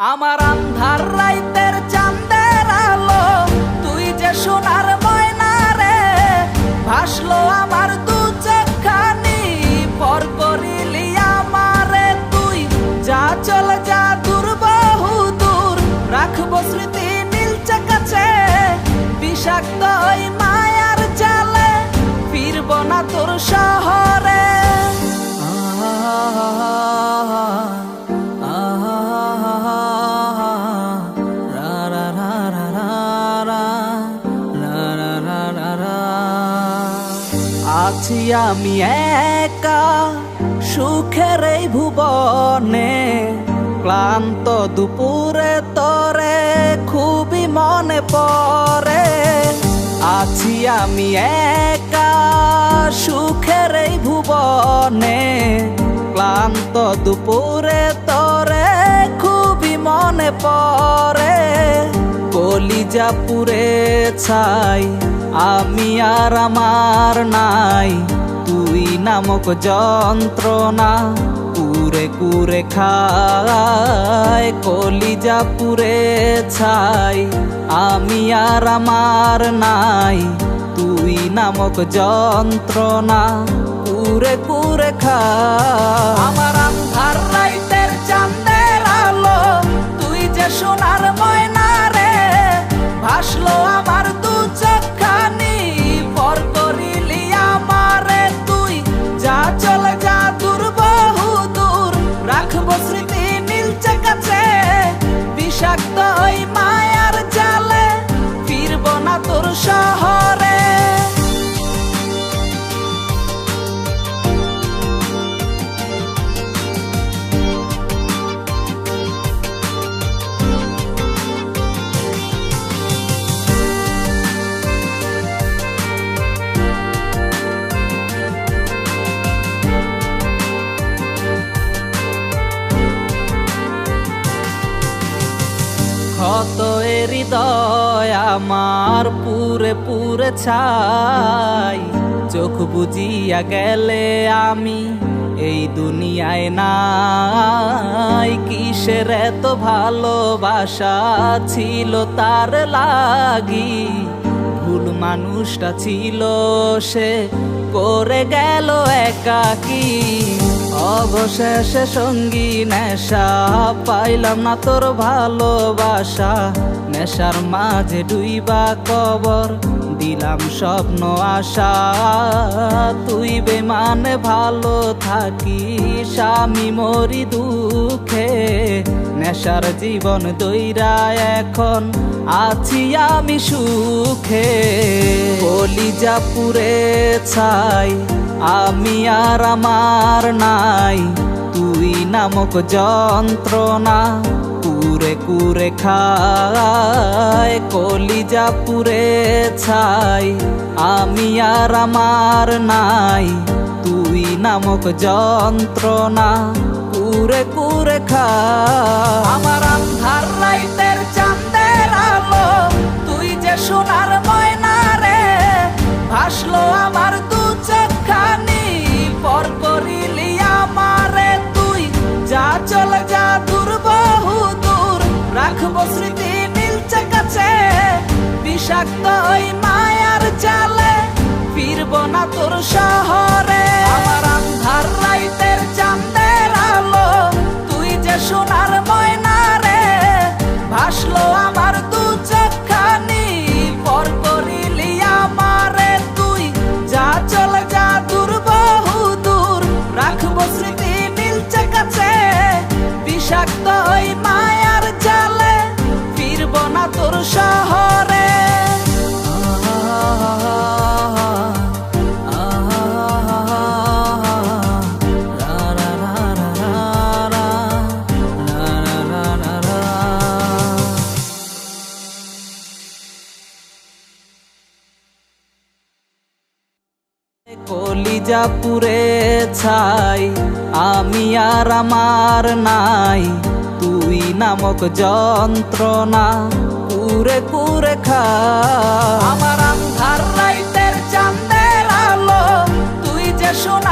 আমার আন্ধার রাইতের চাঁদের আলো, তুই যে সোনার ময়না রে, ভাসলো আমার দু চোখখানি, পর করিলি আমারে তুই। যা চলে যা দূর বহু দূর, রাখবো স্মৃতি নীলচে কাছে, বিষাক্ত ওই মায়ার জালে, ফিরবো না তোর শহরে। আছি আমি একা সুখের এই ভুবনে, ক্লান্ত দুপুরে তোরে খুবই মনে পড়ে। আছি আমি একা সুখের এই ভুবনে, ক্লান্ত দুপুরে তোরে খুবই মনে পড়ে। কলিজা পুড়ে ছাই আমি আর আমার নাই, তুই নামক যন্ত্রণা কুরে কুরে খায়। কলিজা পুড়ে ছাই আমি আর আমার নাই, তুই নামক যন্ত্রণা কুরে কুরে খায়। আমার আন্ধার রাইতের চাঁদের আলো, তুই যে সোনার ময়না রে, ভাসলো আমার দু চোখখানি, পর করিলি আমারে তুই। যা চলে যা দূর বহু দূর, রাখবো স্মৃতি নীলচে কাছে, বিষাক্ত ওই মায়ার জালে, ফিরবো না তোর শহরে। ক্ষত হৃদয় আমার পুরে পুরে ছাই, চোখ বুজিয়া গেলে আমি এই দুনিয়ায় নাই। কিসের এত ভালোবাসা ছিল তার লাগি, ভুল মানুষটা ছিল সে, করে গেল একাকী। অবশেষে সঙ্গী নেশা, পাইলাম না তোর ভালোবাসা, নেশার মাঝে ডুইবা কবর দিলাম স্বপ্ন আশা। তুই বেমানে ভালো থাকিস, আমি মরি দুঃখে, নেশার জীবন দইরা এখন আছি আমি সুখে। কলিজা পুড়ে ছাই আমি আর আমার নাই, তুই নামক যন্ত্রণা কুরে কুরে খায়। কলিজা পুড়ে ছাই আমি আর আমার নাই, তুই নামক যন্ত্রণা কুরে কুরে খায়। আমার আন্ধার রাইতের চাঁদের আলো, তুই যে সোনার ময়না রে, ভাসলো আমার দু চোখখানি, পর করিলি আমারে তুই। যা চলে যা দূর বহু দূর, রাখবো স্মৃতি নীলচে কাছে, বিষাক্ত ওই মায়ার জালে, ফিরবো না তোর শহরে। আমার আন্ধার রাইতের চাঁদের আলো, তুই যে সোনার ময়না রে, ভাসলো আমার দু চোখখানি, পর করিলি আমারে তুই। যা চলে যা দূর বহু দূর, রাখবো স্মৃতি নীলচে কাছে, বিষাক্ত ওই মায়ার জালে, ফিরবো না তোর শহরে। কলিজা পুড়ে ছাই আমি আর আমার নাই, তুই নামক যন্ত্রণা কুরে কুরে খায়। আমার আন্ধার রাইতের চাঁদের আলো, তুই যে সোনা